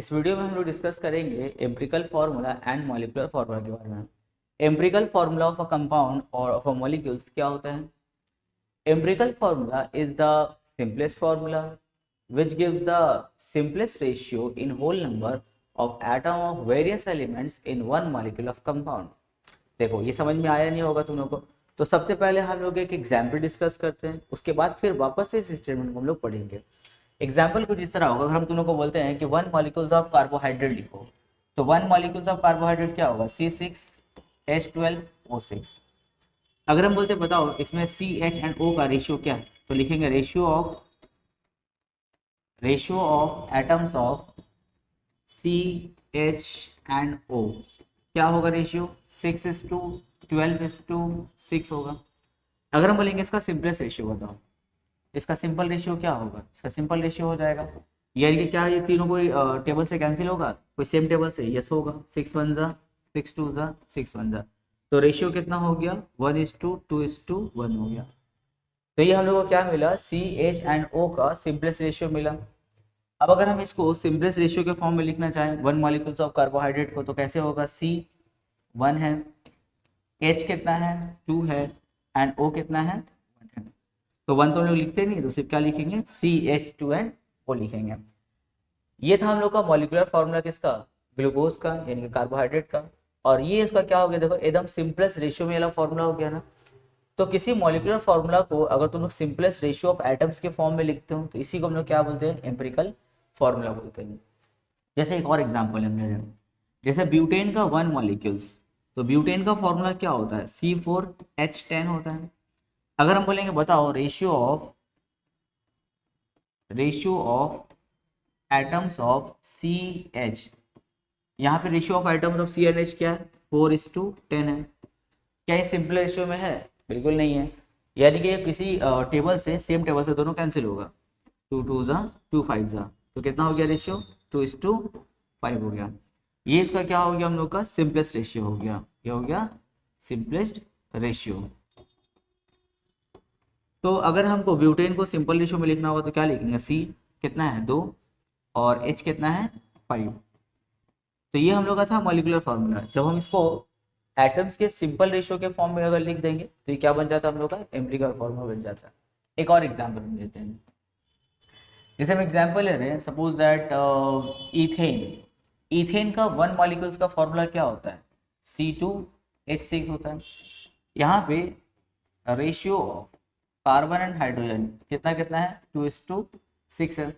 इस वीडियो में हम लोग डिस्कस करेंगे empirical formula and molecular formula के बारे में। Empirical formula of a compound और ऑफ अ मॉलिक्यूल्स क्या होता है? Empirical formula is the simplest formula which gives the simplest ratio in whole number of atom of various elements in one molecule of compound। देखो ये समझ में आया नहीं होगा तुम लोग को, तो सबसे पहले हम लोग एक एग्जाम्पल डिस्कस करते हैं, उसके बाद फिर वापस से इस स्टेटमेंट को हम लोग पढ़ेंगे। एग्जाम्पल कुछ इस तरह होगा, अगर हम तुम लोग को बोलते हैं कि 1 मॉलिक्यूल्स ऑफ कार्बोहाइड्रेट लिखो, तो 1 मॉलिक्यूल्स ऑफ कार्बोहाइड्रेट क्या होगा? C6H12O6। अगर हम बोलते बताओ इसमें CH एंड O का रेशियो क्या है, तो लिखेंगे ratio of atoms of CH and O क्या होगा? रेशियो 6:12:6 होगा। अगर हम बोलेंगे इसका सिंपलेस्ट रेशियो बताओ, इसका सिंपल रेशियो क्या होगा? इसका सिंपल रेशियो हो जाएगा, यानी कि क्या ये तीनों कोई टेबल से कैंसिल होगा? कोई सेम टेबल से? यस होगा। 6 1 जा 6 2 जा 6 1 जा, तो रेशियो कितना हो गया? 1:2:1 हो गया। तो ये हम लोग को क्या मिला? CH एंड O का सिंपलेस्ट रेशियो मिला। अब अगर हम इसको सिंपलेस्ट रेशियो के फॉर्म में लिखना चाहें 1 मॉलिक्यूल्स ऑफ कार्बोहाइड्रेट को, तो कैसे होगा? C 1 है, H कितना है? 2 है, एंड O कितना है? 1 है। तो 1 तो हम लोग लिखते नहीं, तो सिर्फ क्या लिखेंगे? CH2 एंड O लिखेंगे। ये था हम लोग का मॉलिक्यूलर फार्मूला किसका? ग्लूकोज का, यानी कि कार्बोहाइड्रेट का। और ये इसका क्या हो गया? देखो एकदम सिंपलेस्ट रेशियो में वाला फार्मूला हो गया ना। तो किसी मॉलिक्यूलर फार्मूला को अगर तुम लोग सिंपलेस्ट रेशियो ऑफ एटम्स के फॉर्म में लिखते हो, तो इसी को हम लोग क्या बोलते हैं? एम्पिरिकल फार्मूला बोलते हैं। जैसे एक और एग्जांपल है मेरे, जैसे ब्यूटेन का 1 मॉलिक्यूल्स, तो ब्यूटेन का फॉर्मूला क्या होता है? C4H10 होता है। अगर हम बोलेंगे बताओ ratio of atoms of CH, यहाँ पे ratio of atoms of C and H क्या है? 4:10 है। क्या ये सिंपल रेशियो में है? बिल्कुल नहीं है, यानी कि किसी टेबल से, सेम टेबल से दोनों कैंसिल होगा। 2 2 जा 2 5 जा, तो कितना हो गया रेशियो? 2:5 हो गया। ये इसका क्या हो गया? हम लोग का सिंपलेस्ट रेशियो हो गया। ये हो गया सिंपलेस्ट रेशियो। तो अगर हमको ब्यूटेन को सिंपल रेशियो में लिखना होगा तो क्या लिखेंगे? C कितना है? 2 और H कितना है? 5। तो ये हम लोग का था मॉलिक्यूलर फार्मूला। जब हम इसको एटम्स के सिंपल रेशियो के फॉर्म में अगर लिख देंगे तो ये क्या बन जाता है? हम लोग का एम्पिरिकल फार्मूला बन जाता है। एक और एग्जाम्पल हम लेते हैं, जैसे हम एग्जाम्पल ले रहे हैं, सपोज दैट इथेन का 1 मॉलिक्यूल्स का फॉर्मूला क्या होता है? C2H6 होता है। यहाँ पे ratio of carbon and hydrogen कितना कितना है? 2:6 है।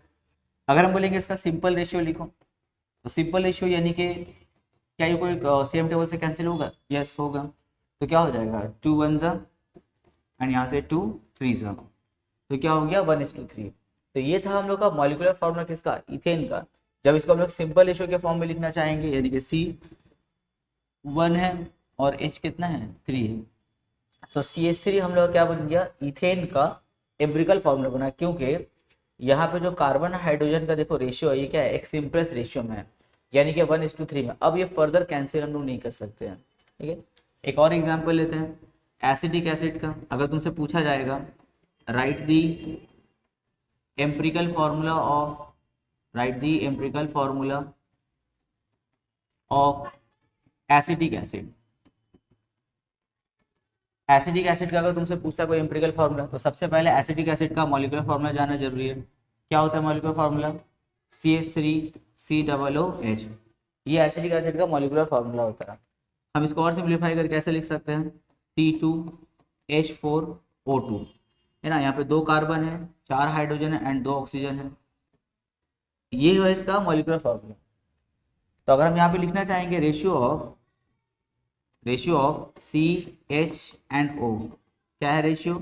अगर हम बोलेंगे इसका सिंपल रेशियो लिखो, तो सिंपल रेशियो यानी कि क्या ये कोई सेम टेबल से कैंसिल होगा? यस होगा। तो क्या हो जाएगा? 2 1 जा एंड यहाँ से 2 3 जा, तो क्या हो गया? 1:3। तो ये था हम लोग का मॉलिक्यूलर फार्मूला किसका? इथेन का। जब इसको हम लोग सिंपल रेशियो के फॉर्म में लिखना चाहेंगे, यानी कि C 1 है और H कितना है? 3 है, तो CH3 हम लोग क्या बन गया? इथेन का एम्पिरिकल फार्मूला बना, क्योंकि यहाँ पे जो कार्बन हाइड्रोजन का देखो रेशियो है, ये क्या है? एक सिंपलेस्ट रेशियो में है, यानी कि 1:3 में। अब ये फर्दर कैंसिल हम लोग नहीं कर सकते हैं, ठीक है। एक और एग्जांपल लेते हैं एसिटिक एसिड का। अगर तुमसे पूछा जाएगा right the empirical formula of acetic acid, acetic acid का अगर तुमसे पूछता कोई एम्पिरिकल फार्मूला, तो सबसे पहले एसिटिक एसिड का मॉलिक्यूलर फार्मूला जानना जरूरी है। क्या होता है मॉलिक्यूलर फार्मूला? CH3COOH। ये एसिटिक एसिड का मॉलिक्यूलर फार्मूला होता है। हम इसको और सिंप्लीफाई करके कैसे लिख सकते हैं? C2H4O2 है ना। यहाँ पे 2 कार्बन है, 4 हाइड्रोजन है एंड 2 ऑक्सीजन है। ये है इसका मॉलिक्यूलर फार्मूला। तो अगर हम यहाँ पे लिखना चाहेंगे ratio of CH and O, क्या है रेशियो?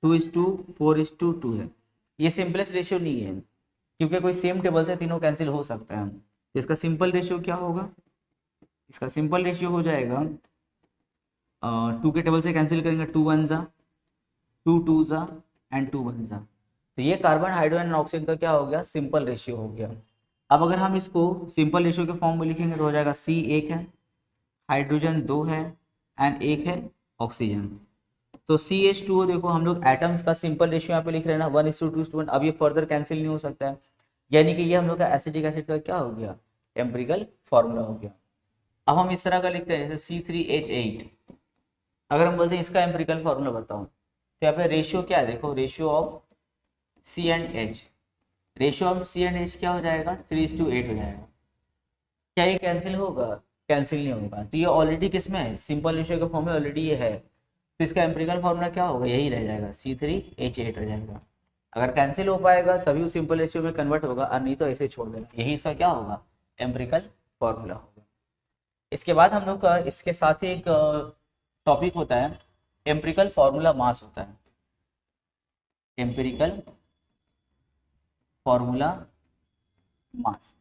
2:4:2 है। ये सिंपलेस्ट रेशियो नहीं है, क्योंकि कोई सेम टेबल से तीनों कैंसिल हो सकता है। तो इसका सिंपल रेशियो क्या होगा? इसका सिंपल रेशियो हो जाएगा 2 के टेबल से कैंसिल करेंगे, 2 1 जा 2 2 जा एंड 2 1 जा। तो ये कार्बन हाइड्रोजन एंड ऑक्सीजन का क्या हो गया? सिंपल रेशियो हो गया। अब अगर हम इसको सिंपल रेशियो के फॉर्म में लिखेंगे तो हो जाएगा C 1 है, हाइड्रोजन 2 है एंड 1 है ऑक्सीजन। तो CH2O देखो हम लोग एटम्स का सिंपल रेशियो यहाँ पे लिख रहे हैं ना, 1:2:1। अब ये फर्दर कैंसिल नहीं हो सकता है, यानी कि ये हम लोग का एसिटिक एसिड का क्या हो गया? एम्पिरिकल फॉर्मूला हो गया। अब हम इस तरह का लिखते हैं जैसे C3H8, अगर हम बोलते हैं इसका एम्पिरिकल फॉर्मूला बताओ तो यहाँ पे रेशियो क्या है, देखो ratio of C&H, ratio of C&H क्या हो जाएगा 3:8 हो जाएगा। क्या ये कैंसिल होगा, कैंसिल नहीं होगा, तो ये ऑलरेडी किस में है, सिंपल रेशियो के फॉर्म में ऑलरेडी ये है, तो इसका एम्पिरिकल फॉर्मूला क्या होगा, यही रह जाएगा C3H8 हो जाएगा। अगर कैंसिल हो पाएगा तभी वो सिंपल रेशियो में कन्वर्ट होगा, और नहीं तो ऐसे छोड़ देना, यही इसका क्या होगा, एम्पिरिकल फॉर्मूला होगा। इसके बाद हम लोग का इसके साथ ही एक टॉपिक होता है एम्पिरिकल फॉर्मूला मास होता है, एम्पिरिकल फॉर्मूला मास।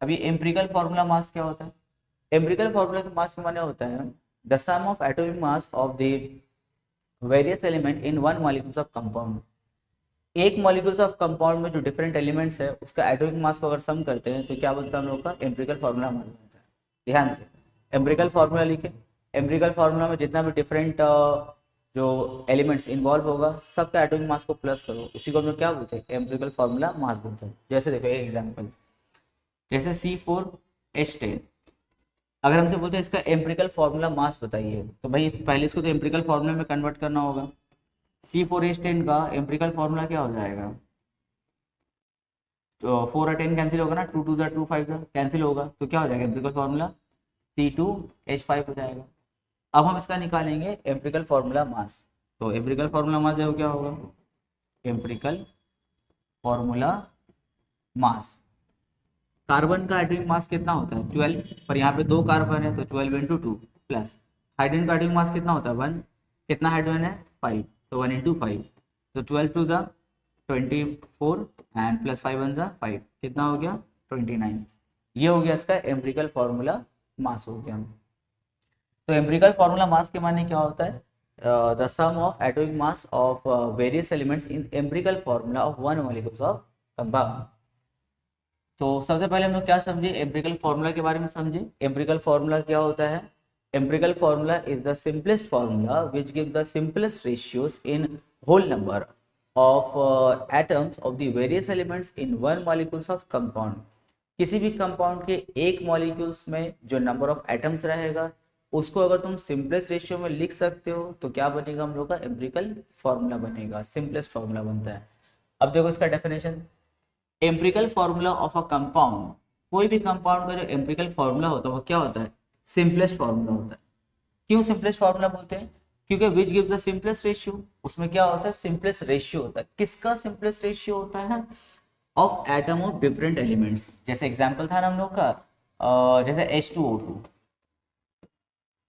अब ये एम्पिरिकल फॉर्मूला मास क्या होता है, एम्पिरिकल फॉर्मूला मास के माने होता है the sum of atomic mass of the various element in one molecules of compound. एक मॉलिक्यूल्स ऑफ कंपाउंड में जो डिफरेंट एलिमेंट्स है उसका एटॉमिक मास को अगर सम करते हैं तो क्या बनता है हम लोग का एम्पिरिकल फॉर्मूला मास बनता है। ध्यान से एम्पिरिकल फॉर्मूला लिखे, एम्पिरिकल फार्मूला में जितना भी डिफरेंट जो एलिमेंट्स इन्वॉल्व होगा सबका एटॉमिक मास को प्लस करो, इसी को हम लोग क्या बोलते हैं एम्पिरिकल फार्मूला मास बोलते हैं। जैसे देखो एक एग्जांपल, जैसे C4H10, अगर हमसे बोलते हैं इसका एम्पिरिकल फार्मूला मास बताइए, तो भाई पहले इसको तो एम्पिरिकल फार्मूला में कन्वर्ट करना होगा। C4H10 का एम्पिरिकल फार्मूला क्या हो जाएगा, तो 4 और 10 कैंसिल होगा ना, 2 2 2 5 कैंसिल होगा, तो क्या हो जाएगा एम्पिरिकल फार्मूला C2H5 हो जाएगा। अब हम इसका निकालेंगे एम्पिरिकल फार्मूला मास, तो एम्पिरिकल फार्मूला मास जो क्या होगा, एम्पिरिकल फार्मूला मास, कार्बन का एटॉमिक मास कितना होता है 12, पर यहाँ पे 2 कार्बन है तो 12 इंटू 2 प्लस हाइड्रोजन का एटॉमिक मास कितना होता है 1, कितना हाइड्रोजन है 5, तो 1 इंटू 5, तो 12 टू ज़ा 24 एंड प्लस 5 1 ज़ा 5, कितना हो गया 29। ये हो गया इसका एम्पिरिकल फार्मूला मास हो गया। तो एम्पिरिकल फार्मूला मास के माने क्या होता है, the sum of atomic mass of various elements in empirical formula of one molecules of compound. तो सबसे पहले हम लोग क्या समझे, एम्पिरिकल फार्मूला के बारे में समझे। एम्पिरिकल फार्मूला क्या होता है, empirical formula is the simplest formula which gives the simplest ratios in whole number of atoms of the various elements in one molecules of compound. किसी भी कंपाउंड के एक मॉलिक्यूल्स में जो नंबर ऑफ एटम्स रहेगा उसको अगर तुम सिंपलेस्ट रेशियो में लिख सकते हो तो क्या बनेगा हम लोग का एम्पिरिकल फार्मूला बनेगा, सिंपलेस्ट फार्मूला बनता है। अब देखो इसका definition, empirical formula of a compound, कोई भी कंपाउंड का जो एम्पिरिकल फार्मूला होता है वो क्या होता है, सिंपलेस्ट फार्मूला होता है। क्यों सिंपलेस्ट फार्मूला बोलते हैं, क्योंकि which gives the simplest ratio, उसमें क्या होता है सिंपलेस्ट रेशियो होता है। किसका सिंपलेस्ट रेशियो होता है, of atom of different elements. जैसे एग्जांपल था ना हम लोग का जैसे H2O2,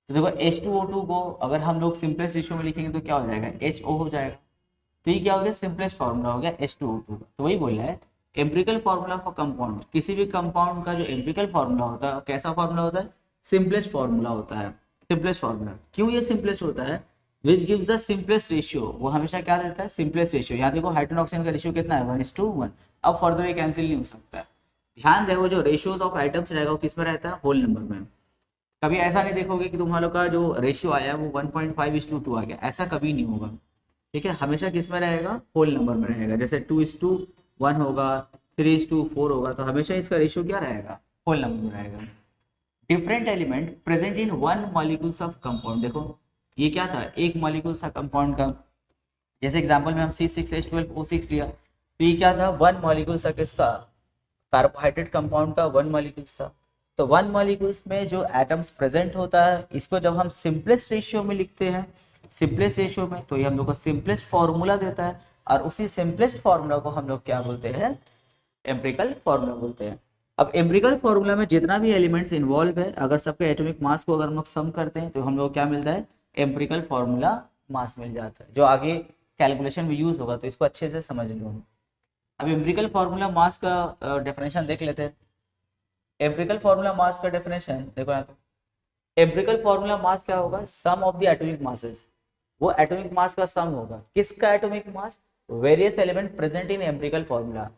तो देखो H2O2 को अगर हम लोग सिंपलेस्ट रेशियो में लिखेंगे तो क्या हो जाएगा HO हो जाएगा, तो ये क्या हो गया सिंपलेस्ट फार्मूला हो गया H2O2 का। तो वही बोला है एम्पिरिकल फार्मूला फॉर कंपाउंड, किसी भी कंपाउंड का जो एम्पिरिकल फार्मूला होता है कैसा फार्मूला होता है, सिंपलेस्ट फार्मूला होता है। सिंपलेस्ट फार्मूला क्यों ये सिंपलेस्ट होता है, which gives the simplest ratio, वो हमेशा क्या देता है सिंपलेस्ट रेशियो। यहाँ देखो हाइड्रोजन ऑक्सीजन का रेशियो कितना है 1:1, अब फर्दर ये कैंसिल नहीं हो सकता है। ध्यान रहे वो जो रेशियोज ऑफ आइटम्स रहेगा वो किस में रहता है, होल नंबर में। कभी ऐसा नहीं देखोगे कि तुम्हारा का जो रेशियो आया वो 1.5:2 आ गया, ऐसा कभी नहीं होगा। ठीक है, हमेशा किस में रहेगा, होल नंबर में रहेगा। जैसे 2:1 होगा, 3:4 होगा, तो हमेशा इसका रेशियो क्या रहेगा, होल नंबर में रहेगा। Different element present in one molecules of compound, देखो ये क्या था एक मॉलिक्यूल था कंपाउंड का। जैसे एग्जांपल में हम C6H12O6 लिया, तो ये क्या था वन मॉलिक्यूल था किसका, कार्बोहाइड्रेट कंपाउंड का वन मॉलिक्यूल था। तो वन मॉलिक्यूल्स में जो एटम्स प्रेजेंट होता है इसको जब हम सिंपलेस्ट रेशियो में लिखते हैं, सिंपलेस्ट रेशियो में, तो ये हम लोग को सिंपलेस्ट फार्मूला देता है, और उसी सिंपलेस्ट फार्मूला को हम लोग क्या बोलते हैं, एम्पिरिकल फार्मूला बोलते हैं। अब एम्पिरिकल फार्मूला में जितना भी एलिमेंट्स इन्वॉल्व है अगर सबके एटॉमिक मास को अगर हम लोग सम करते हैं तो हम लोग क्या मिलता है, एम्पिरिकल फार्मूला मास मिल जाता है, जो आगे कैलकुलेशन में यूज होगा, तो इसको अच्छे से समझ लो। अब एम्पिरिकल फार्मूला मास का डेफिनेशन देख लेते हैं। एम्पिरिकल फार्मूला मास का डेफिनेशन देखो यहाँ पे, एम्पिरिकल फार्मूला मास क्या होगा, सम ऑफ द एटॉमिक मासेस, वो एटॉमिक मास का सम होगा। किसका atomic mass, various element present in empirical formula.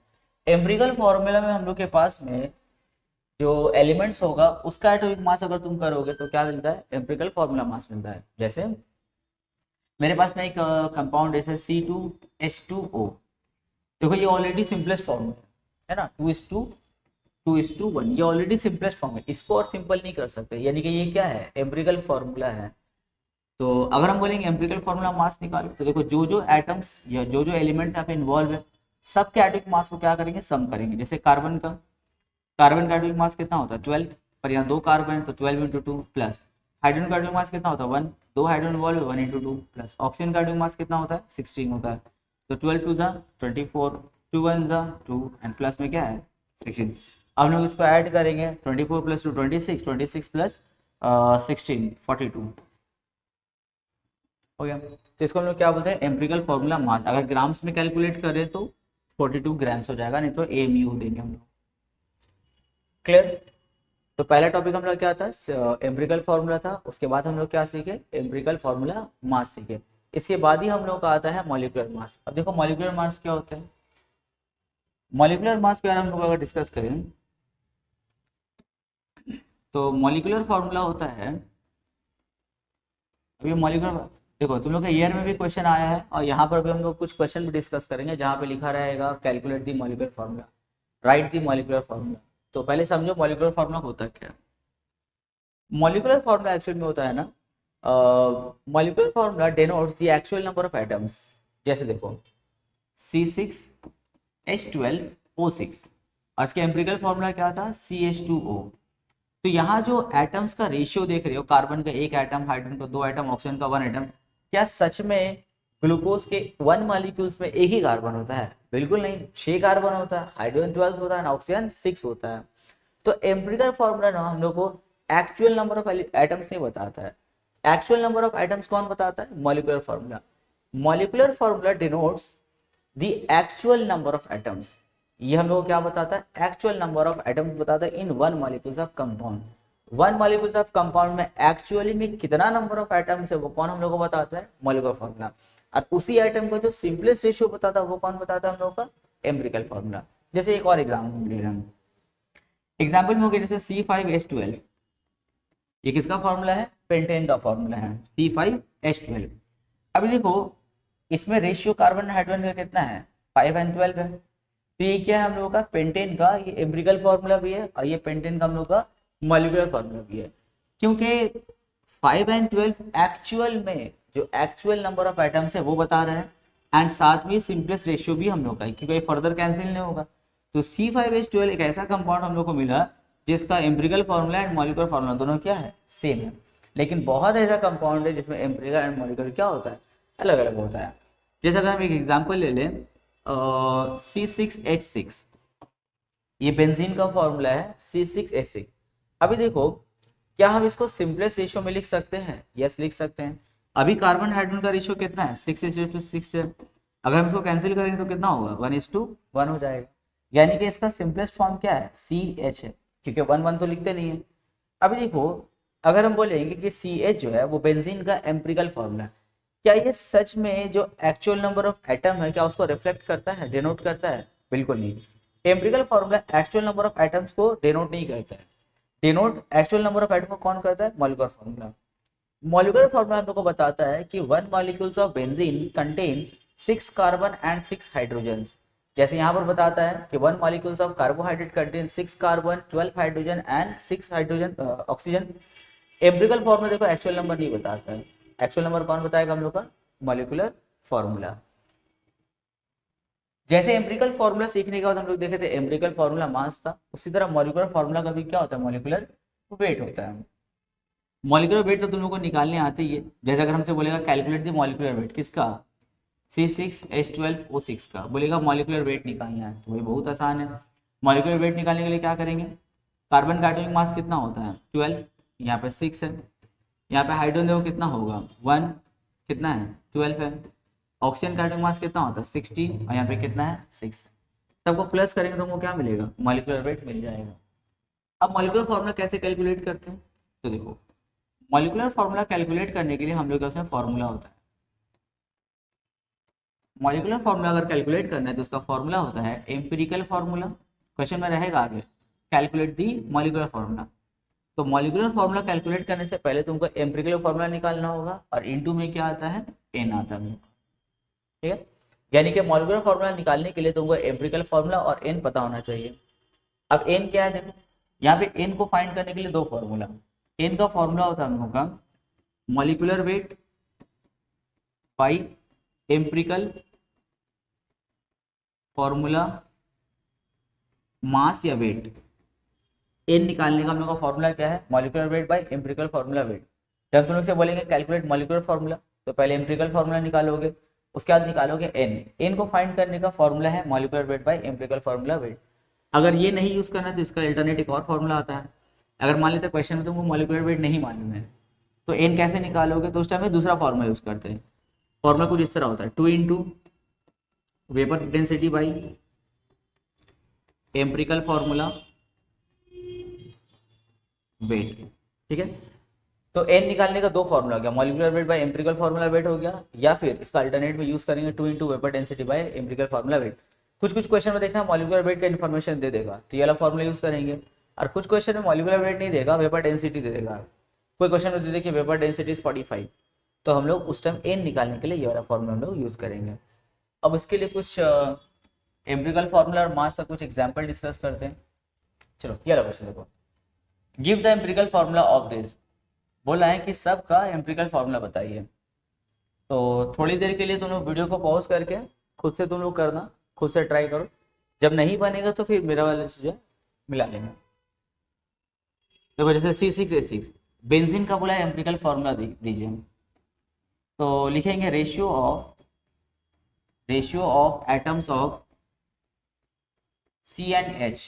Empirical formula में हम लोग के पास में जो एलिमेंट्स होगा उसका एटॉमिक मास अगर तुम करोगे तो क्या मिलता है, एम्पिरिकल फार्मूला मास मिलता है। जैसे मेरे पास में एक कंपाउंड जैसे C2H2O, देखो ये ऑलरेडी सिंपलेस्ट फॉर्म है ना, 2:2 2:1, ये ऑलरेडी सिंपलेस्ट फॉर्म है, इसको और सिंपल नहीं कर सकते, यानी कि ये क्या है, एम्पिरिकल फॉर्मूला है। तो अगर हम बोलेंगे एम्पिरिकल फॉर्मूला मास निकालो, तो देखो जो जो एटम्स या जो जो एलिमेंट्स यहाँ पे इन्वॉल्व है, सबके एटॉमिक मास को क्या करेंगे, सम करेंगे। जैसे कार्बन का एटॉमिक मास कितना होता है 12, पर यहाँ 2 कार्बन है तो 12 × 2 प्लस। हाइड्रोजन का एटॉमिक मास कितना होता है 1, 2 हाइड्रोजन इन्वॉल्व है 1 × 2 प्लस। ऑक्सीजन का एटॉमिक मास कितना होता है 16 होता है, तो 12 2 24, 2 1 2 एंड प्लस में क्या है 16। अब हम लोग इसको ऐड करेंगे, 24 + 2 26, 26 + 16 42 हो गया। तो इसको हम लोग क्या बोलते हैं, एम्पिरिकल फॉर्मूला मास। अगर ग्राम्स में कैलकुलेट करें तो 42 ग्राम्स हो जाएगा, नहीं तो AMU देंगे हम लोग। क्लियर। तो पहला टॉपिक हम लोग क्या था, एम्पिरिकल फार्मूला था। उसके बाद हम लोग क्या सीखे, एम्पिरिकल फार्मूला मास सीखे। इसके बाद ही हम लोग का आता है मॉलिक्यूलर मास। अब देखो मॉलिक्यूलर मास क्या होता है। मॉलिक्यूलर मास के बारे में हम लोग अगर डिस्कस करें तो मॉलिक्यूलर फार्मूला होता है, अभी मॉलिक्यूलर, देखो तुम लोग के ईयर में भी क्वेश्चन आया है और यहाँ पर भी हम लोग कुछ क्वेश्चन भी डिस्कस करेंगे जहाँ पे लिखा रहेगा calculate the molecular formula, right the molecular formula. तो पहले समझो मॉलिक्यूलर फार्मूला होता क्या है। मॉलिक्यूलर फार्मूला एक्चुअल में होता है ना, molecular formula denotes the actual number of atoms. जैसे देखो C6H12O6 और इसके एम्पिरिकल फार्मूला क्या था CH2O। तो यहाँ जो एटम्स का रेशियो देख रहे हो, कार्बन का 1 एटम, हाइड्रोजन का 2 एटम, ऑक्सीजन का 1 एटम, क्या सच में ग्लूकोज के 1 मॉलिक्यूल्स में एक ही कार्बन होता है? बिल्कुल नहीं, 6 कार्बन होता है, हाइड्रोजन 12 होता है, ऑक्सीजन 6 होता है। तो एम्पिरिकल फार्मूला ना हम लोग को एक्चुअल नंबर ऑफ एटम्स नहीं बताता है। एक्चुअल नंबर ऑफ एटम्स कौन बताता है? Molecular formula. Molecular formula denotes the actual number of atoms. ये हम लोग को क्या बताता है? एक्चुअल नंबर ऑफ एटम्स बताता है इन 1 molecules of compound. 1 molecules of compound में एक्चुअली में कितना नंबर ऑफ एटम्स है वो कौन हम लोग को बताता है? Molecular formula. और उसी एटम को जो सिंपलेस्ट रेशियो बताता है वो कौन बताता है हम लोग का? Empirical formula. जैसे एक और एग्जाम्पल ले रहे हैं, एग्जाम्पल में हो गया जैसे C5H12, ये किसका फॉर्मूला है? पेंटेन का फॉर्मूला है C5H12। अभी देखो इसमें रेशियो कार्बन हाइड्रोजन का कितना है? 5 और 12 है। तो ये क्या है हम लोगों का? पेंटेन का ये एम्पिरिकल फॉर्मूला भी है और ये पेंटेन का हम लोग का मॉलिक्यूलर फॉर्मूला भी है। क्योंकि 5 और 12 एक्चुअल में जो एक्चुअल नंबर ऑफ एटम्स है वो बता रहे हैं एंड साथ में सिंपलेस्ट रेशियो भी हम लोग का है क्योंकि फर्दर कैंसिल नहीं होगा। तो C5H12 एक ऐसा कंपाउंड हम लोग को मिला जिसका empirical formula and molecular formula दोनों क्या है? सेम है। लेकिन बहुत ऐसा कंपाउंड है जिसमें एम्पिरिकल एंड मॉलिक्यूलर क्या होता है? अलग अलग होता है। जैसे अगर हम एक एग्जांपल ले लें C6H6, ये बेंजीन का फॉर्मूला है C6H6। अभी देखो क्या हम इसको सिंपलेस्ट रेशियो में लिख सकते हैं? यस लिख सकते हैं। अभी कार्बन हाइड्रोजन का रेशियो कितना है? 6:6 है। अगर हम इसको कैंसिल करेंगे तो कितना होगा? 1:1 हो जाएगा। यानी कि इसका सिंपलेस्ट फॉर्म क्या है? CH है, क्योंकि 1 1 तो लिखते नहीं है। अभी देखो अगर हम बोलेंगे कि CH जो है वो बेंजीन का एम्पिरिकल फॉर्मूला है, क्या ये सच में जो एक्चुअल नंबर ऑफ एटम है क्या उसको रिफ्लेक्ट करता है, डिनोट करता है? बिल्कुल नहीं। Empirical formula actual number of atoms को डिनोट नहीं करता है। Denote actual number of atom को कौन करता है? Molecular formula. मॉलिक्यूलर फॉर्मूला हम लोग को बताता है कि 1 molecules of benzene contain 6 carbon and 6 hydrogens. जैसे यहाँ पर बताता है कि 1 molecules of carbohydrate contain 6 carbon, 12 hydrogen and 6 hydrogen oxygen. Empirical formula देखो एक्चुअल नंबर नहीं बताता है। एक्चुअल नंबर कौन बताएगा हम लोग का? Molecular formula. जैसे एम्पिरिकल फॉर्मूला सीखने के बाद हम लोग देखे थे एम्पिरिकल फॉर्मूला मास था, उसी तरह मॉलिक्यूलर फॉर्मूला का भी क्या होता है? मॉलिक्यूलर वेट होता है। मॉलिक्यूलर वेट तो तुम लोग को निकालने आते ही है। जैसे अगर हमसे बोलेगा कैलकुलेट द मॉलिक्यूलर वेट, किसका? C6H12O6 का। बोलेगा मॉलिक्यूलर वेट निकालना है, तो वही बहुत आसान है। मॉलिक्यूलर वेट निकालने के लिए क्या करेंगे? कार्बन का एटॉमिक मास कितना होता है? 12, यहाँ पे 6 है। यहाँ पे हाइड्रोजन देखो कितना होगा? 1, कितना है? 12 है। ऑक्सीजन का एटॉमिक मास कितना होता है? 16 और यहाँ पे कितना है? 6। सबको प्लस करेंगे तो हमको क्या मिलेगा? मॉलिक्यूलर वेट मिल जाएगा। अब मॉलिक्यूलर फॉर्मूला कैसे कैलकुलेट करते हैं? तो देखो मॉलिक्यूलर फॉर्मूला कैलकुलेट करने के लिए हम लोग के उसमें फॉर्मूला होता है। मॉलिक्यूलर फॉर्मूला अगर कैलकुलेट करना है तो उसका फॉर्मूला होता है एम्पिरिकल फॉर्मूला। क्वेश्चन में रहेगा आगे कैलकुलेट दी मॉलिक्यूलर फॉर्मूला। तो मॉलिक्यूलर फॉर्मूला कैलकुलेट करने से पहले तुमको एम्पिरिकल फॉर्मूला निकालना होगा और इनटू में क्या आता है? n आता है। ठीक है, यानी कि मॉलिक्यूलर फॉर्मूला निकालने के लिए तुमको एम्पिरिकल फॉर्मूला और n पता होना चाहिए। अब एन क्या है देखो, यहाँ पे एन को फाइंड करने के लिए दो फॉर्मूला। एन का फॉर्मूला होता है हम लोगों का molecular weight by empirical formula mass या वेट। एन निकालने का हम लोग का फॉर्मूला क्या है, molecular weight by empirical formula wait. जब तुम लोग से बोलेंगे कैलकुलेट मॉलिक्यूलर फॉर्मूला, तो पहले एम्पिरिकल फॉर्मूला निकालोगे, उसके बाद निकालोगे एन। एन को फाइंड करने का फॉर्मूला है molecular weight by empirical formula wait. अगर ये नहीं यूज करना तो इसका अल्टरनेट एक और फॉर्मूला आता है। अगर मान लेते क्वेश्चन में तुमको मॉलिक्यूलर वेट नहीं मालूम है तो एन कैसे निकालोगे, तो उस टाइम में दूसरा फॉर्मूला यूज करते हैं। फॉर्मूला कुछ इस तरह होता है, 2 into vapour density by empirical formula wait. ठीक है, तो एन निकालने का दो फॉर्मूला हो गया, molecular weight by empirical formula wait हो गया, या फिर इसका अल्टरनेट में यूज करेंगे 2 into vapour density bye empirical formula wait. कुछ कुछ क्वेश्चन में देखना मॉलिक्यूलर वेट का इन्फॉर्मेशन दे देगा तो ये वाला फॉर्मूला यूज करेंगे, और कुछ क्वेश्चन में मॉलिक्यूलर वेट नहीं देगा, वेपर डेंसिटी दे देगा। कोई क्वेश्चन में दे दे कि वेपर डेंसिटी इज 45, तो हम लोग उस टाइम एन निकालने के लिए ये वाला फॉर्मूला हम लोग यूज करेंगे। अब उसके लिए कुछ एम्पिरिकल फॉर्मूला और मास का कुछ एग्जाम्पल डिस्कस करते हैं। चलो ये वाला क्वेश्चन देखो, give the empirical formula of this. बोला है कि सब का एम्पिरिकल फॉर्मूला बताइए। तो थोड़ी देर के लिए तुम लोग वीडियो को पॉज करके खुद से तुम लोग करना, खुद से ट्राई करो। जब नहीं बनेगा तो फिर मेरा वाले से जो है मिला लेना। देखो जैसे C6H6 बेंजीन का बोला है एम्पिरिकल फॉर्मूला दीजिए, तो लिखेंगे ratio of atoms of C and H।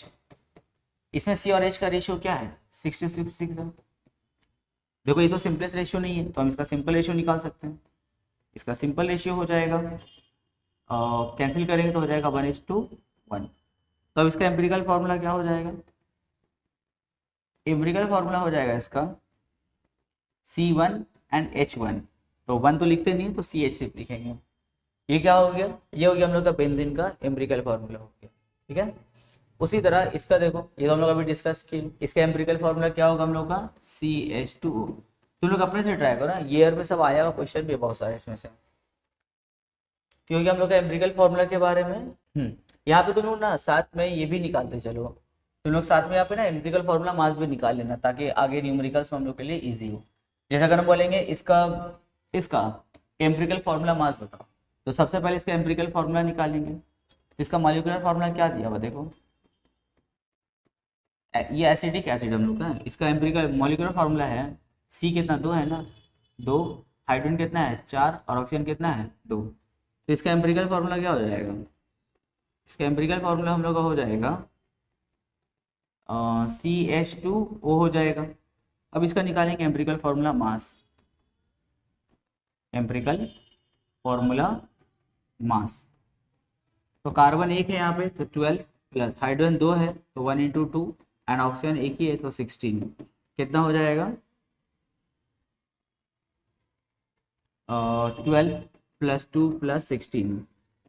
इसमें C और H का रेशियो क्या है, 66 है। देखो ये तो सिंपलेस्ट रेशियो नहीं है, तो हम इसका सिंपल रेशियो निकाल सकते हैं। इसका सिंपल रेशियो हो जाएगा, कैंसिल करेंगे तो हो जाएगा 1:1। तो अब इसका एम्पिरिकल फॉर्मूला क्या हो जाएगा, एम्पिरिकल फॉर्मूला हो जाएगा इसका C1 एंड H1। तो 1 तो लिखते नहीं तो CH सिर्फ लिखेंगे। ये क्या हो गया, ये हो गया हम लोग का बेंजीन का एम्पिरिकल फॉर्मूला हो गया। ठीक है, उसी तरह इसका देखो, ये तो हम लोग अभी डिस्कस किए, इसका एम्पिरिकल फॉर्मूला क्या होगा हम लोग का CH2O। तुम लोग अपने से ट्राई करो ना, ईयर में सब आया हुआ क्वेश्चन भी बहुत सारे इसमें से। क्योंकि हम लोग का एम्पिरिकल फॉर्मूला के बारे में यहाँ पे तुम लोग ना साथ में ये भी निकालते चलो, तुम लोग साथ में यहाँ पे ना एम्पिरिकल फॉर्मूला मास भी निकाल लेना, ताकि आगे न्यूमेरिकल्स में हम लोग के लिए इजी हो। जैसे अगर हम बोलेंगे इसका एम्पिरिकल फॉर्मूला मास बताओ, तो सबसे पहले इसका एम्पिरिकल फॉर्मूला निकालेंगे। इसका मॉलिक्यूलर फॉर्मूला क्या दिया हुआ देखो, ये एसिडिक एसिड हम लोग का, इसका एम्पिरिकल मॉलिक्यूलर फार्मूला है C कितना 2 है ना, 2, हाइड्रोजन कितना है 4 और ऑक्सीजन कितना है 2। तो इसका एम्पिरिकल फार्मूला क्या हो जाएगा, इसका एम्पिरिकल फार्मूला हम लोग का हो जाएगा CH2O हो जाएगा। अब इसका निकालेंगे empirical formula mass, empirical formula mass. तो कार्बन 1 है यहाँ पे तो 12 प्लस हाइड्रोजन 2 है तो 1 × 2 एंड ऑक्सीजन 1 ही है तो 16। कितना हो जाएगा 12 + 2 + 16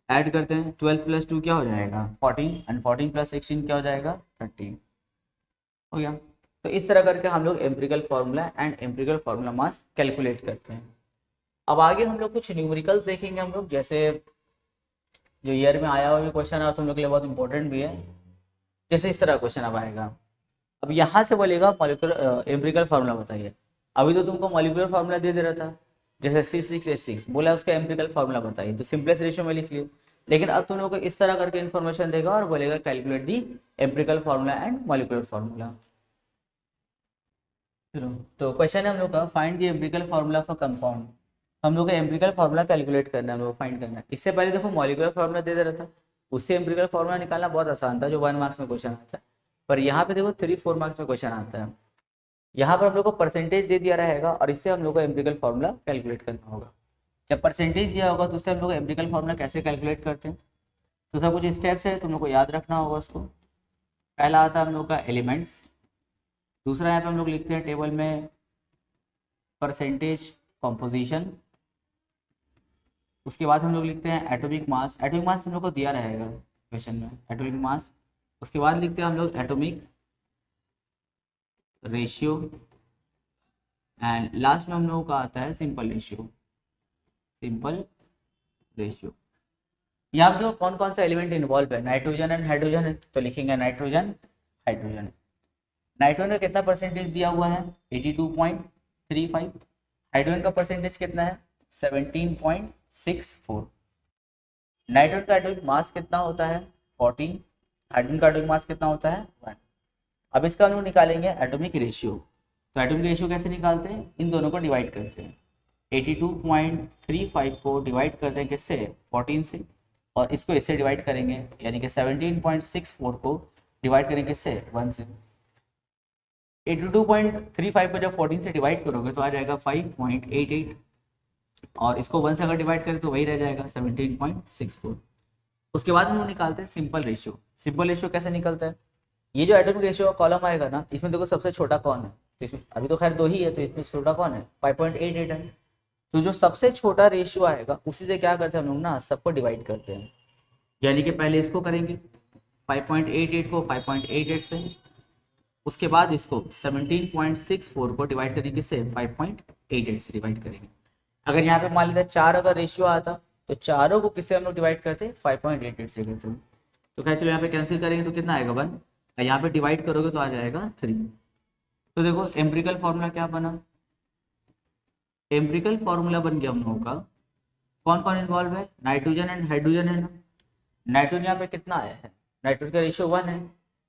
ऐड करते हैं, 12 + 2 क्या हो जाएगा 14 एंड 14 + 16 क्या हो जाएगा 30 हो गया। तो इस तरह करके हम लोग empirical formula and empirical formula mass calculate करते हैं। अब आगे हम लोग कुछ न्यूमेरिकल्स देखेंगे हम लोग, जैसे जो ईयर में आया हुआ भी क्वेश्चन है और तुम लोग के लिए बहुत इंपॉर्टेंट भी है। जैसे इस तरह क्वेश्चन अब आएगा, अब यहाँ से बोलेगा मॉलिक्यूलर एम्पिरिकल फार्मूला बताइए। अभी तो तुमको मॉलिक्यूलर फार्मूला दे रहा था, जैसे C6H6 बोला उसका एम्पिरिकल फार्मूला बताइए, तो सिंपलेस्ट रेशियो में लिख लियो। लेकिन अब तुम लोग को इस तरह करके इन्फॉर्मेशन देगा और बोलेगा calculate the empirical formula and molecular formula. चलो तो क्वेश्चन है हम लोग का, find the empirical formula for compound. हम लोग का एम्पिरिकल फार्मूला कैलकुलेट करना है, हम लोग फाइंड करना है। इससे पहले देखो मॉलिक्यूलर फार्मूला दे रहा था, उससे एम्पिरिकल फार्मूला निकालना बहुत आसान था, जो 1 मार्क्स में क्वेश्चन आता है। पर यहाँ पे देखो 3-4 मार्क्स में क्वेश्चन आता है। यहाँ पर हम लोग को परसेंटेज दे दिया रहेगा और इससे हम लोग को एम्पिरिकल फार्मूला कैलकुलेट करना होगा। जब परसेंटेज दिया होगा तो उससे हम लोग एम्पिरिकल फार्मूला कैसे कैलकुलेट करते हैं, तो सब कुछ स्टेप्स है, तुम लोग को याद रखना होगा उसको। पहला आता है हम लोग का एलिमेंट्स, दूसरा यहाँ पे हम लोग लिखते हैं टेबल में परसेंटेज कॉम्पोजिशन, उसके बाद हम लोग लिखते हैं एटॉमिक मास। एटॉमिक मास तुम लोग को दिया रहेगा क्वेश्चन में, एटॉमिक मास। उसके बाद लिखते हैं हम लोग एटॉमिक रेशियो एंड लास्ट में हम लोगों का आता है सिंपल रेशियो। सिंपल रेशियो यहाँ पे देखो कौन कौन सा एलिमेंट इन्वॉल्व है, नाइट्रोजन एंड हाइड्रोजन है, तो लिखेंगे नाइट्रोजन, हाइड्रोजन। नाइट्रोजन का कितना परसेंटेज दिया हुआ है 82.35। हाइड्रोजन का परसेंटेज कितना है 17.64। नाइट्रोजन का एटॉमिक मास कितना होता है 14। हाइड्रोजन का एटॉमिक मास कितना होता है 1। अब इसका हम लोग निकालेंगे एटॉमिक रेशियो। तो एटॉमिक रेशियो कैसे निकालते हैं, इन दोनों को डिवाइड करते हैं। 82.35 को डिवाइड करते हैं किससे 14 से, और इसको इससे डिवाइड करेंगे, यानी कि 17.64 को डिवाइड करेंगे किससे 1 से। 82.35 को जब 14 से डिवाइड करोगे तो आ जाएगा 5.88, और इसको 1 से अगर डिवाइड करें तो वही रह जाएगा 17.64। उसके बाद हम लोग निकालते हैं सिंपल रेशियो। सिंपल रेशियो कैसे निकलता है, ये जो एटॉमिक रेशियो का कॉलम आएगा ना, इसमें देखो सबसे छोटा कौन है, तो इसमें अभी तो खैर 2 ही है, तो इसमें छोटा कौन है 5.88 है। तो जो सबसे छोटा रेशियो आएगा उसी से क्या करते हैं हम लोग ना, सबको डिवाइड करते हैं। यानी कि पहले इसको करेंगे 5.88 को 5.88 से, उसके बाद इसको 17.64 को डिवाइड करेंगे किससे 5.88 से डिवाइड करेंगे। अगर यहाँ पे मान लेते 4 अगर रेशियो आता तो चारों को किससे हम लोग डिवाइड करते 5.88 से करते हैं। तो खैर चलो यहाँ पे कैंसिल करेंगे तो कितना आएगा 1, यहाँ पे डिवाइड करोगे तो आ जाएगा 3। तो देखो एम्पिरिकल फॉर्मूला क्या बना, एम्पिरिकल फॉर्मूला बन गया हम लोगों का, कौन कौन इन्वॉल्व है, नाइट्रोजन एंड हाइड्रोजन है ना। नाइट्रोजन यहाँ पे कितना आया है, नाइट्रोजन का रेशियो 1 है,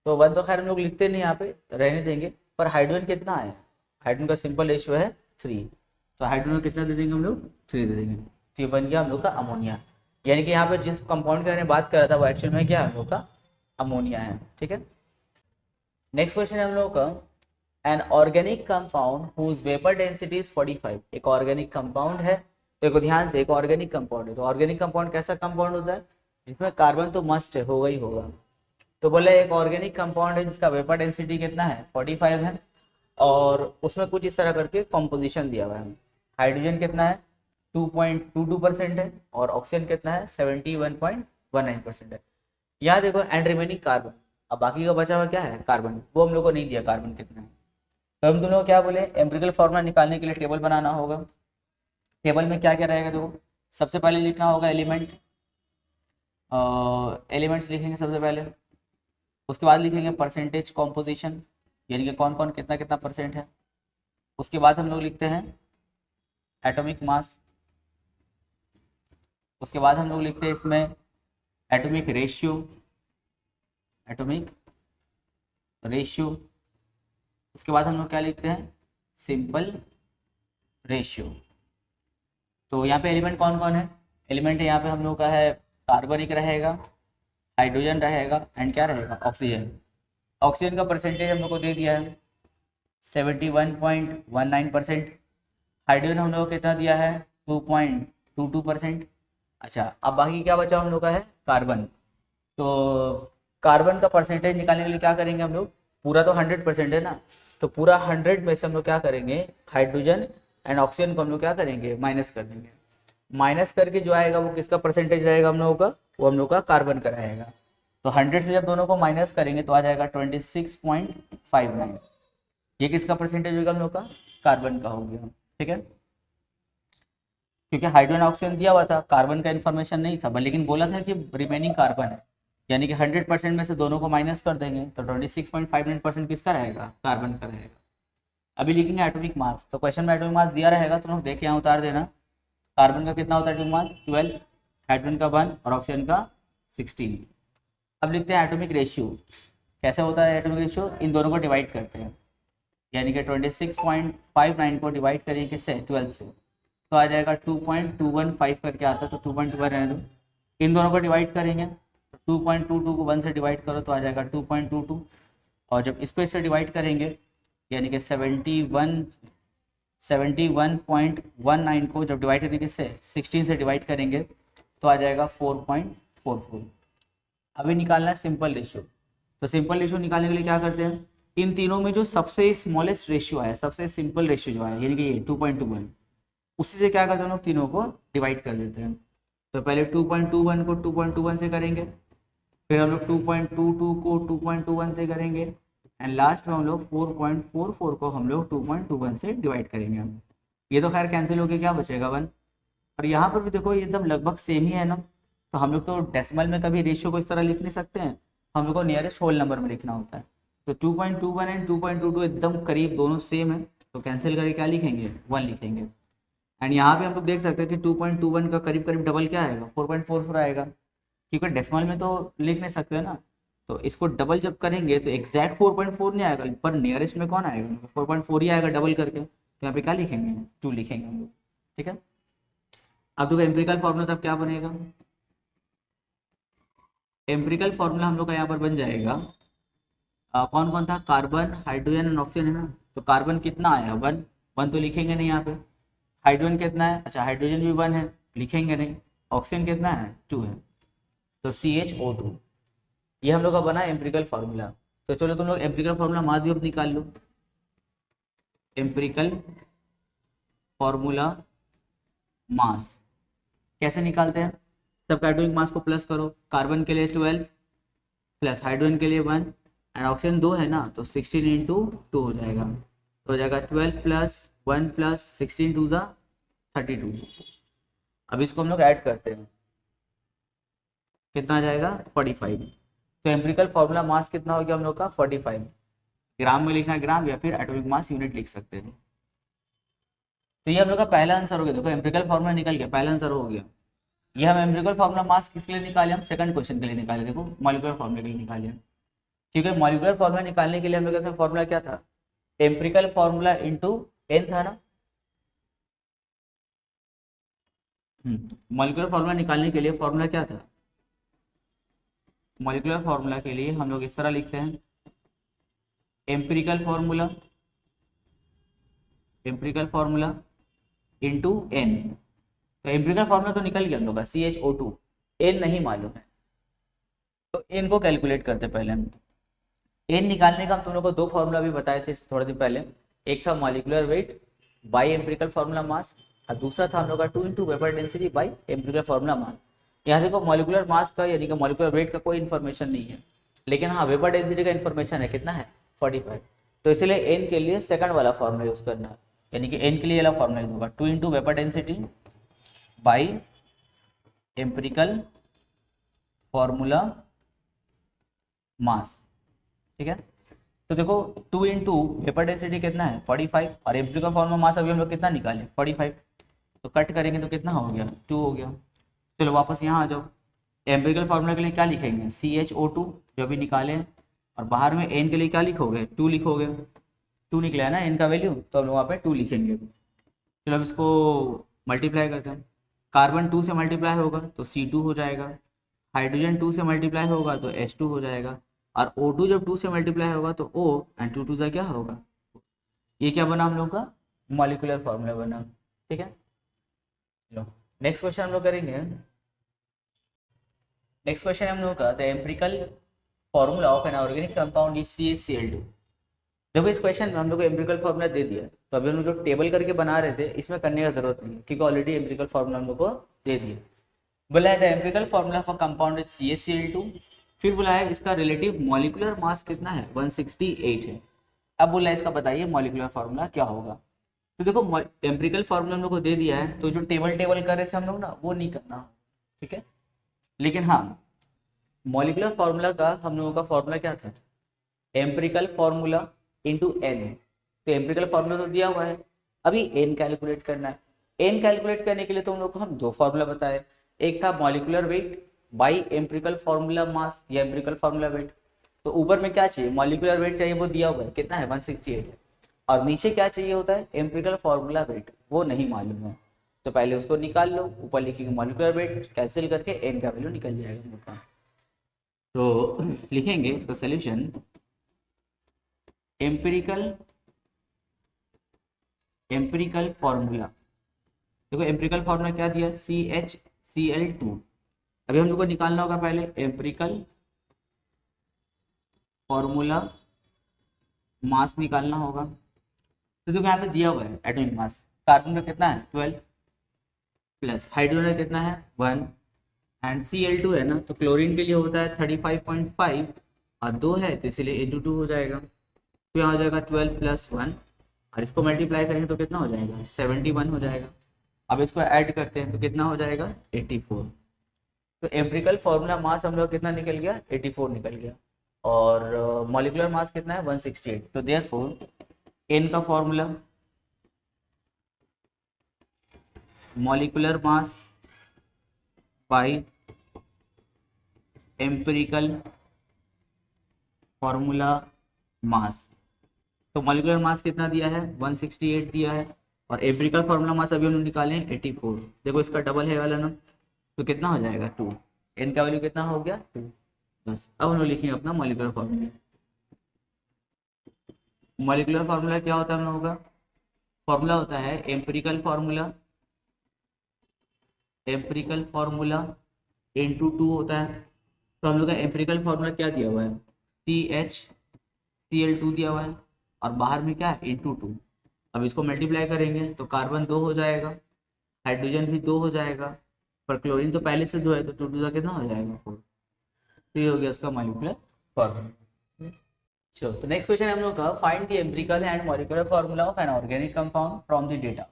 तो 1 तो खैर हम लोग लिखते नहीं, यहाँ पे रहने देंगे। पर हाइड्रोजन कितना आया है, हाइड्रोजन का सिंपल रेशियो है 3, तो हाइड्रोजन कितना दे देंगे हम लोग 3 दे देंगे। तो ये बन गया हम लोग का अमोनिया। यानी कि यहाँ पे जिस कंपाउंड के बारे में बात कर रहा था वो एक्चुअल में क्या हम लोग का अमोनिया है। ठीक है, नेक्स्ट क्वेश्चन है हम लोग का, an organic compound whose vapour density is 45। एक ऑर्गेनिक कंपाउंड है, तो देखो ध्यान से, एक ऑर्गेनिक कंपाउंड है, तो ऑर्गेनिक कंपाउंड कैसा कंपाउंड होता है जिसमें कार्बन तो मस्ट है, होगा ही होगा। तो बोले एक ऑर्गेनिक कंपाउंड है जिसका वेपर डेंसिटी कितना है 45 है, और उसमें कुछ इस तरह करके कॉम्पोजिशन दिया हुआ है। हाइड्रोजन कितना है 2.22% है, और ऑक्सीजन कितना है 71.19% है। यहाँ देखो एंड रिमेनिंग कार्बन, अब बाकी का बचा हुआ क्या है कार्बन, वो हम लोग को नहीं दिया कार्बन कितना है। तो हम दोनों क्या बोले, एम्पिरिकल फॉर्मूला निकालने के लिए टेबल बनाना होगा। टेबल में क्या क्या रहेगा, देखो सबसे पहले लिखना होगा एलिमेंट, एलिमेंट्स लिखेंगे सबसे पहले। उसके बाद लिखेंगे परसेंटेज कॉम्पोजिशन, यानी कि कौन कौन कितना कितना परसेंट है। उसके बाद हम लोग लिखते हैं एटॉमिक मास। उसके बाद हम लोग लिखते हैं इसमें एटॉमिक रेशियो, एटॉमिक रेशियो। उसके बाद हम लोग क्या लिखते हैं सिंपल रेशियो। तो यहाँ पे एलिमेंट कौन कौन है, एलिमेंट यहाँ पे हम लोग का है कार्बन एक रहेगा, हाइड्रोजन रहेगा, एंड क्या रहेगा ऑक्सीजन। ऑक्सीजन का परसेंटेज हम लोग को दे दिया है 71.19%। हाइड्रोजन हम लोग को कितना दिया है 2.22%। अच्छा, अब बाकी क्या बचा हम लोग का है कार्बन। तो कार्बन का परसेंटेज निकालने के लिए क्या करेंगे हम लोग, पूरा तो 100% है ना, तो पूरा 100 में से हम लोग क्या करेंगे हाइड्रोजन एंड ऑक्सीजन को हम लोग क्या करेंगे माइनस कर देंगे। माइनस करके जो आएगा वो किसका परसेंटेज रहेगा हम लोगों का, वो हम लोग का कार्बन का रहेगा। तो 100 से जब दोनों को माइनस करेंगे तो आ जाएगा 26.59। ये किसका परसेंटेज होगा हम लोग का, कार्बन का हो गया। ठीक है, क्योंकि हाइड्रोजन ऑक्सीजन दिया हुआ था, कार्बन का इन्फॉर्मेशन नहीं था, लेकिन बोला था कि रिमेनिंग कार्बन है, यानी कि 100% में से दोनों को माइनस कर देंगे तो 26.59% किसका रहेगा, कार्बन का रहेगा। अभी लिखेंगे एटॉमिक मास। तो क्वेश्चन में एटॉमिक मास दिया रहेगा तो लोग देख के यहाँ उतार देना। कार्बन का कितना होता है एटॉमिक मास 12, हाइड्रोजन का 1 और ऑक्सीजन का 16। अब लिखते हैं एटॉमिक रेशियो। कैसे होता है एटॉमिक रेशियो, इन दोनों को डिवाइड करते हैं, यानी कि 26.59 को डिवाइड करिए किससे 12 से, तो आ जाएगा 2.215 करके आता है, तो 2.21 रहने दो। इन दोनों को डिवाइड करेंगे, 2.22 को 1 से डिवाइड करो तो आ जाएगा 2.22, और जब इसको इससे डिवाइड करेंगे यानी कि 71.19 को जब डिवाइड करेंगे इससे 16 से डिवाइड करेंगे तो आ जाएगा 4.44। अभी निकालना है सिंपल रेशियो। तो सिंपल रेशियो निकालने के लिए क्या करते हैं, इन तीनों में जो सबसे स्मॉलेस्ट रेशियो आया, सबसे सिंपल रेशियो जो आया यानी कि ये 2.21, उसी से क्या करते हैं हम लोग तीनों को डिवाइड कर देते हैं। तो पहले 2.21 को 2.21 से करेंगे, फिर हम लोग 2.22 को 2.21 से करेंगे, एंड लास्ट में हम लोग 4.44 को हम लोग 2.21 से डिवाइड करेंगे। ये तो खैर कैंसिल होके क्या बचेगा 1, और यहाँ पर भी देखो ये एकदम लगभग सेम ही है ना, तो हम लोग तो डेसिमल में कभी रेशियो को इस तरह लिख नहीं सकते हैं, हम लोग को नियरेस्ट होल नंबर में लिखना होता है। तो 2.21 एंड 2.22 एकदम करीब, दोनों सेम है, तो कैंसिल करके क्या लिखेंगे, 1 लिखेंगे। एंड यहाँ पे हम लोग देख सकते हैं कि 2.21 का करीब करीब डबल क्या आएगा, 4.44 आएगा, क्योंकि डेसिमल में तो लिख नहीं सकते ना, तो इसको डबल जब करेंगे तो एग्जैक्ट 4.4 नहीं आएगा, पर नियरेस्ट में कौन आएगा, 4.4 ही आएगा डबल करके, तो यहाँ पे क्या लिखेंगे, 2 लिखेंगे हम लोग। ठीक है, अब देखो एम्पिरिकल फॉर्मूला तब क्या बनेगा, एम्पिरिकल फॉर्मूला हम लोग का यहाँ पर बन जाएगा, कौन कौन था, कार्बन हाइड्रोजन एंड ऑक्सीजन है ना, तो कार्बन कितना आया, 1, 1 तो लिखेंगे नहीं यहाँ पे, हाइड्रोजन कितना है, अच्छा हाइड्रोजन भी 1 है, लिखेंगे नहीं, ऑक्सीजन कितना है, 2 है, तो CHO2, ये हम लोग का बना एम्पिरिकल फार्मूला। तो चलो तुम लोग एम्पिरिकल फार्मूला मास भी अब निकाल लो, एम्पिरिकल फार्मूला मास कैसे निकालते हैं, सबका एटॉमिक मास को प्लस करो, कार्बन के लिए 12 प्लस हाइड्रोजन के लिए 1 एंड ऑक्सीजन 2 है ना, तो 16 इंटू 2 हो जाएगा, तो हो जाएगा 12 प्लस 1 प्लस 16 2 ज़ा 32। अब इसको हम लोग ऐड करते हैं, कितना आ जाएगा 45। तो एम्पिरिकल फार्मूला मास कितना हो गया हम लोग का 45, ग्राम में लिखना है ग्राम, या फिर एटॉमिक मास यूनिट लिख सकते हैं। तो ये हम लोग का पहला आंसर हो गया, देखो एम्पिरिकल फार्मूला निकल गया, पहला आंसर हो गया। ये हम एम्पिरिकल फार्मूला मास किसके लिए निकाले, हम सेकंड क्वेश्चन के लिए निकाले, देखो मॉलिक्यूलर फार्मूला के लिए निकाले, क्योंकि मॉलिक्यूलर फार्मूला निकालने के लिए हम लोग का फार्मूला क्या था, एम्पिरिकल फार्मूला इंटू एन था ना, मॉलिक्यूलर फार्मूला निकालने के लिए फार्मूला क्या था, मॉलिक्यूलर फार्मूला के लिए हम लोग इस तरह लिखते हैं, empirical formula, empirical formula into n, तो एम्पिरिकल फार्मूला तो निकल गया हम लोग का CHO2, एन नहीं मालूम है, तो एन को कैलकुलेट करते पहले हम। एन निकालने का हम तुम लोग को दो फार्मूला भी बताए थे थोड़े दिन पहले, एक था molecular weight by empirical formula mass, और दूसरा था हम लोग का 2 into vapour density by empirical formula mass. यहाँ देखो मॉलिक्यूलर मास का यानी कि मॉलिक्यूलर वेट का कोई इन्फॉर्मेशन नहीं है, लेकिन हाँ वेपर डेंसिटी का इन्फॉर्मेशन है, कितना है 45, तो इसलिए एन के लिए सेकंड वाला फार्मूला यूज करना है, यानी कि एन के लिए वाला फार्मूला यूज होगा 2 into vapour density by empirical formula mass. ठीक है, तो देखो 2 इंटू वेपर डेंसिटी कितना है 45, और एम्पिरिकल फार्मूला मास अभी हम लोग कितना निकाले 45, तो कट करेंगे तो कितना हो गया 2 हो गया। चलो वापस यहाँ आ जाओ, एम्पिरिकल फार्मूला के लिए क्या लिखेंगे CHO2 जो अभी निकाले हैं, और बाहर में एन के लिए क्या लिखोगे 2 लिखोगे, 2 निकला है ना एन का वैल्यू, तो हम लोग वहाँ पे 2 लिखेंगे। चलो अब इसको मल्टीप्लाई करते हैं, कार्बन 2 से मल्टीप्लाई होगा तो C2 हो जाएगा, हाइड्रोजन 2 से मल्टीप्लाई होगा तो H2 हो जाएगा, और O2 जब 2 से मल्टीप्लाई होगा तो O एंड 2 2 क्या होगा, ये क्या बना हम लोग का मॉलिक्यूलर फार्मूला बना। ठीक है, चलो नेक्स्ट क्वेश्चन हम लोग करेंगे, नेक्स्ट क्वेश्चन हम लोग का the empirical formula of N organic compound is CaCl2। देखो इस क्वेश्चन में हम लोग को एम्पिरिकल फार्मूला दे दिया, तो अभी हम लोग जो टेबल करके बना रहे थे इसमें करने का जरूरत नहीं है, क्योंकि ऑलरेडी एम्पिरिकल फार्मूला हम लोग को दे दिया। बोला है the empirical formula for compound is CaCl2, फिर बोला है इसका रिलेटिव मॉलिक्यूलर मास कितना है 168 है। अब बोला है इसका बताइए मॉलिक्यूलर फार्मूला क्या होगा। तो देखो एम्पिरिकल फार्मूला हम लोग को दे दिया है, तो जो टेबल कर रहे थे हम लोग ना वो नहीं करना, ठीक है, लेकिन हाँ मॉलिक्यूलर फार्मूला का हम लोगों का फार्मूला क्या था, एम्पिरिकल फार्मूला इंटू एन, तो एम्पिरिकल फार्मूला तो दिया हुआ है, अभी एन कैलकुलेट करना है। एन कैलकुलेट करने के लिए तो हम लोग को हम दो फार्मूला बताए, एक था molecular weight by empirical formula mass या एम्पिरिकल फार्मूला वेट, तो ऊपर में क्या चाहिए मॉलिक्यूलर वेट चाहिए, वो दिया हुआ है कितना है 168 है, और नीचे क्या चाहिए होता है एम्पिरिकल फार्मूला वेट, वो नहीं मालूम है, तो पहले उसको निकाल लो, ऊपर लिखेंगे मॉलिक्यूलर वेट कैंसिल करके एन का वैल्यू निकल जाएगा हम लोग का। तो लिखेंगे इसका सोल्यूशन एम्पिरिकल फार्मूला, देखो एम्पिरिकल फार्मूला क्या दिया CHCl2, अभी हम लोग को निकालना होगा पहले एम्पिरिकल फार्मूला मास निकालना होगा। तो देखो यहाँ पे दिया हुआ है एटॉमिक मास, कार्बन का कितना है 12 प्लस हाइड्रोजन का कितना है 1 एंड Cl2 है ना, तो क्लोरीन के लिए होता है 35.5 और 2 है तो इसलिए इंटू 2 हो जाएगा, तो यहाँ हो जाएगा 12 प्लस 1 और इसको मल्टीप्लाई करेंगे तो कितना हो जाएगा 71 हो जाएगा। अब इसको ऐड करते हैं तो कितना हो जाएगा 84, तो एम्पिरिकल फार्मूला मास हम लोग कितना निकल गया 84 निकल गया। और मॉलिकुलर मास कितना है 168। तो देयरफॉर एन का formula molecular mass by empirical formula mass. तो मॉलिकुलर मास कितना दिया है 168 दिया है, और एम्पिरिकल फॉर्मूला मास अभी हम लोग निकाले हैं 84। देखो इसका डबल है वाला ना, तो कितना हो जाएगा 2। एन का वैल्यू कितना हो गया 2। बस अब हम लोग लिखेंगे अपना मॉलिकुलर फॉर्मूला। मॉलिकुलर फार्मूला क्या होता है हम लोगों का? फॉर्मूला होता है empirical formula, empirical formula into 2 होता है। तो हम लोग का एम्पिरिकल फार्मूला क्या दिया हुआ है CHCl2 दिया हुआ है, और बाहर में क्या है इंटू 2। अब इसको मल्टीप्लाई करेंगे तो कार्बन 2 हो जाएगा, हाइड्रोजन भी 2 हो जाएगा, पर क्लोरीन तो पहले से 2 है, तो 2 2 का कितना हो जाएगा 4। तो ये हो गया उसका मॉलिक्यूलर फार्मूला। चलो तो नेक्स्ट क्वेश्चन हम लोग का find the empirical and molecular formula of N organic compound from the data.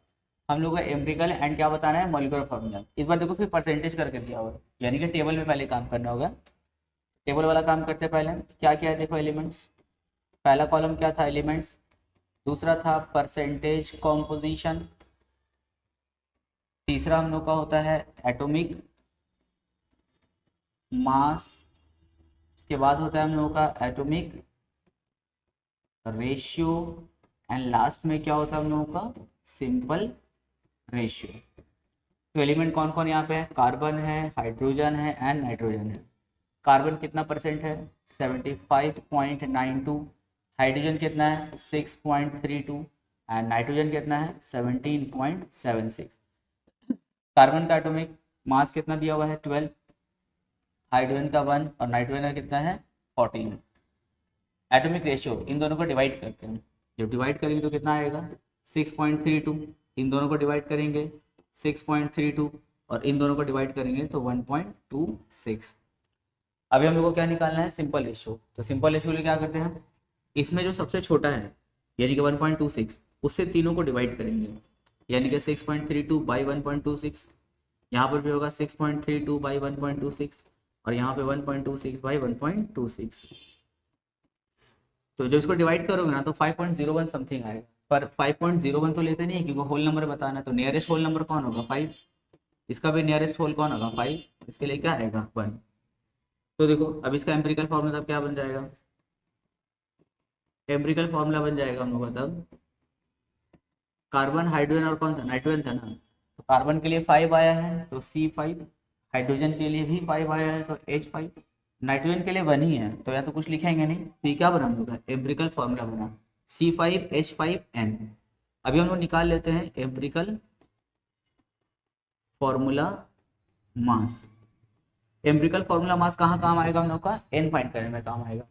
हम लोग का एम्पिरिकल एंड क्या बताना है मॉलिक्यूलर फार्मूला। इस बार देखो फिर परसेंटेज करके दिया हुआ है, यानी कि टेबल में पहले काम करना होगा। टेबल वाला काम करते पहले क्या क्या है देखो एलिमेंट्स। पहला कॉलम क्या था एलिमेंट्स, दूसरा था परसेंटेज कॉम्पोजिशन, तीसरा हम लोग का होता है एटॉमिक मास, इसके बाद होता है हम लोगों का एटॉमिक रेशियो, एंड लास्ट में क्या होता है हम लोगों का सिंपल रेशियो। तो एलिमेंट कौन कौन यहाँ पे है, कार्बन है, हाइड्रोजन है एंड नाइट्रोजन है। कार्बन कितना परसेंट है 75.92, हाइड्रोजन कितना है 6.32 एंड नाइट्रोजन कितना है 17.76। कार्बन का एटॉमिक मास कितना दिया हुआ है 12, हाइड्रोजन का 1 और नाइट्रोजन का कितना है 14। एटॉमिक रेशियो इन दोनों को डिवाइड करते हैं, जब डिवाइड करेंगे तो कितना आएगा 6.32, इन दोनों को डिवाइड करेंगे 6.32 और इन दोनों को डिवाइड करेंगे तो 1.26। अभी हम लोग को क्या निकालना है सिंपल रेशियो। तो सिंपल रेशियो के लिए क्या करते हैं, इसमें जो सबसे छोटा है यानी कि 1.26 उससे तीनों को डिवाइड करेंगे, यानी कि 6.32 बाई 1.26, यहाँ पर भी होगा 6.32 बाई 1.26 और यहाँ पे 1.26 बाई 1.26। तो जब इसको डिवाइड करोगे ना तो 5.01 समथिंग आएगा, पर 5.01 तो लेते नहीं क्योंकि होल नंबर बताना है। तो नियरेस्ट होल नंबर कौन होगा 5, इसका भी नियरेस्ट होल कौन होगा 5, इसके लिए क्या आएगा 1। तो देखो अब इसका एम्पिरिकल फॉर्मूला तब क्या बन जाएगा, एम्पिरिकल फॉर्मूला बन जाएगा हम लोग का तब कार्बन हाइड्रोजन और कौन था नाइट्रोजन था ना, तो कार्बन के लिए 5 आया है तो C5, हाइड्रोजन के लिए भी 5 आया है तो H5, नाइट्रोजन के लिए 1 ही है तो या तो कुछ लिखेंगे नहीं। तो ये क्या बना हम लोग का एम्पिरिकल फॉर्मूला बना C5H5N। अभी हम लोग निकाल लेते हैं empirical formula mass. Empirical formula mass कहाँ काम आएगा हम लोग का N फाइंड करने में काम आएगा।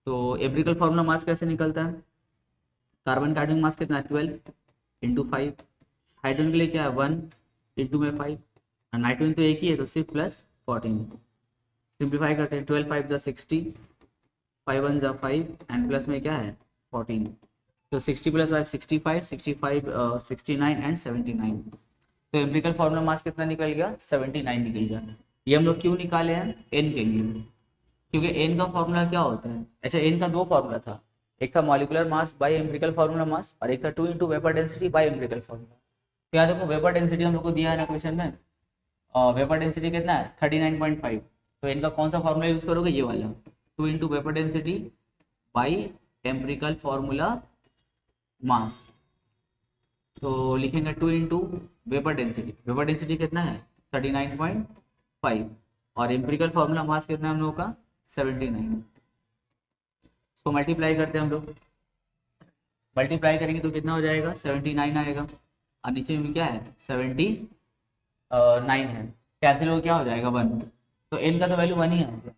तो एम्पिरिकल फॉर्मूला मास कैसे निकलता है, कार्बन का एटॉमिक मास कितना है 12 इंटू 5, हाइड्रोजन के लिए क्या है 1 इंटू में 5 और नाइट्रोजन तो एक ही है तो सिर्फ प्लस 14। सिंप्लीफाई करते हैं 12 5 60, 5 1 5 एंड प्लस में क्या है 14। तो 60 प्लस 5 65, 65 69 एंड 79। तो एम्पिरिकल फॉर्मूला मास कितना निकल गया 79 निकल गया। ये हम लोग क्यों निकाले हैं एन के लिए, क्योंकि एन का फॉर्मूला क्या होता है। अच्छा एन का दो फॉर्मूला था, एक था molecular mass by empirical formula mass और एक था 2 into vapour density bye empirical formula. तो यहाँ देखो वेपर डेंसिटी हम लोग को दिया है ना क्वेश्चन में, वेपर डेंसिटी कितना है 39.5। तो इनका कौन सा फॉर्मूला यूज करोगे ये वाला 2 into vapour density by empirical formula mass. तो लिखेंगे 2 इंटू वेपर डेंसिटी कितना है 39.5 और एम्पिरिकल फॉर्मूला मास कितना है हम लोगों का 79। इसको मल्टीप्लाई करते हैं हम लोग, मल्टीप्लाई करेंगे तो कितना हो जाएगा 79 आएगा और नीचे में क्या है 79 है, कैंसिल हो क्या हो जाएगा 1। तो एन का तो वैल्यू 1 ही है।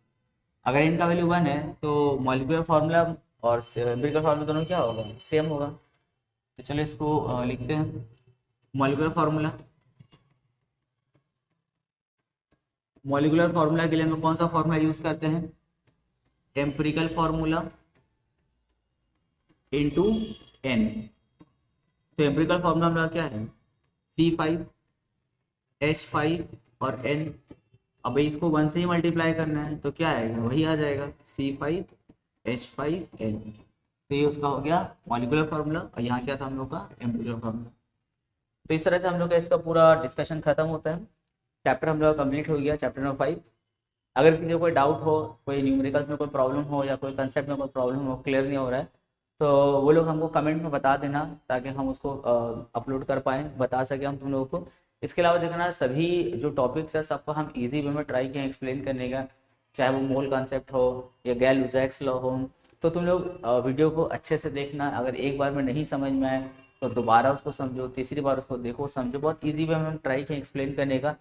अगर एन का वैल्यू 1 है तो मॉलिक्यूलर फार्मूला और एम्पिरिकल फार्मूला दोनों क्या होगा सेम होगा। तो चलो इसको लिखते हैं मॉलिक्यूलर फार्मूला। मॉलिक्यूलर फार्मूला के लिए हम लोग कौन सा फार्मूला यूज करते हैं एम्पिरिकल फार्मूला इंटू एन। तो एम्पिरिकल फार्मूला हमारा क्या है C5H5 और N अब इसको 1 से ही मल्टीप्लाई करना है तो क्या आएगा, वही आ जाएगा C5H5N। तो ये उसका हो गया मॉलिक्यूलर फार्मूला, और यहाँ क्या था हम लोग का, एमोलर फार्मूला। तो इस तरह से हम लोग का इसका पूरा डिस्कशन खत्म होता है। चैप्टर हम लोग का कंप्लीट हो गया, चैप्टर नंबर 5। अगर किसी को कोई डाउट हो, कोई न्यूमेरिकल्स में कोई प्रॉब्लम हो या कोई कंसेप्ट में कोई प्रॉब्लम हो, क्लियर नहीं हो रहा है, तो वो लोग हमको कमेंट में बता देना, ताकि हम उसको अपलोड कर पाएँ, बता सकें हम तुम लोगों को। इसके अलावा देखना, सभी जो टॉपिक्स है सबको हम इजी वे में ट्राई किए एक्सप्लेन करने का, चाहे वो मोल कॉन्सेप्ट हो या गैल-लुसाक्स लॉ हो। तो तुम लोग वीडियो को अच्छे से देखना, अगर एक बार में नहीं समझ में आए तो दोबारा उसको समझो, तीसरी बार उसको देखो समझो, बहुत ईजी वे में हम ट्राई किए एक्सप्लेन करने का।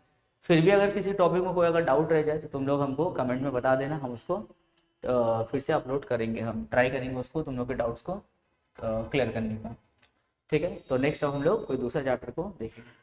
फिर भी अगर किसी टॉपिक में कोई अगर डाउट रह जाए तो तुम लोग हमको कमेंट में बता देना, हम उसको फिर से अपलोड करेंगे, हम ट्राई करेंगे उसको तुम लोग के डाउट्स को क्लियर करने का। ठीक है, तो नेक्स्ट हम लोग कोई दूसरा चैप्टर को देखेंगे।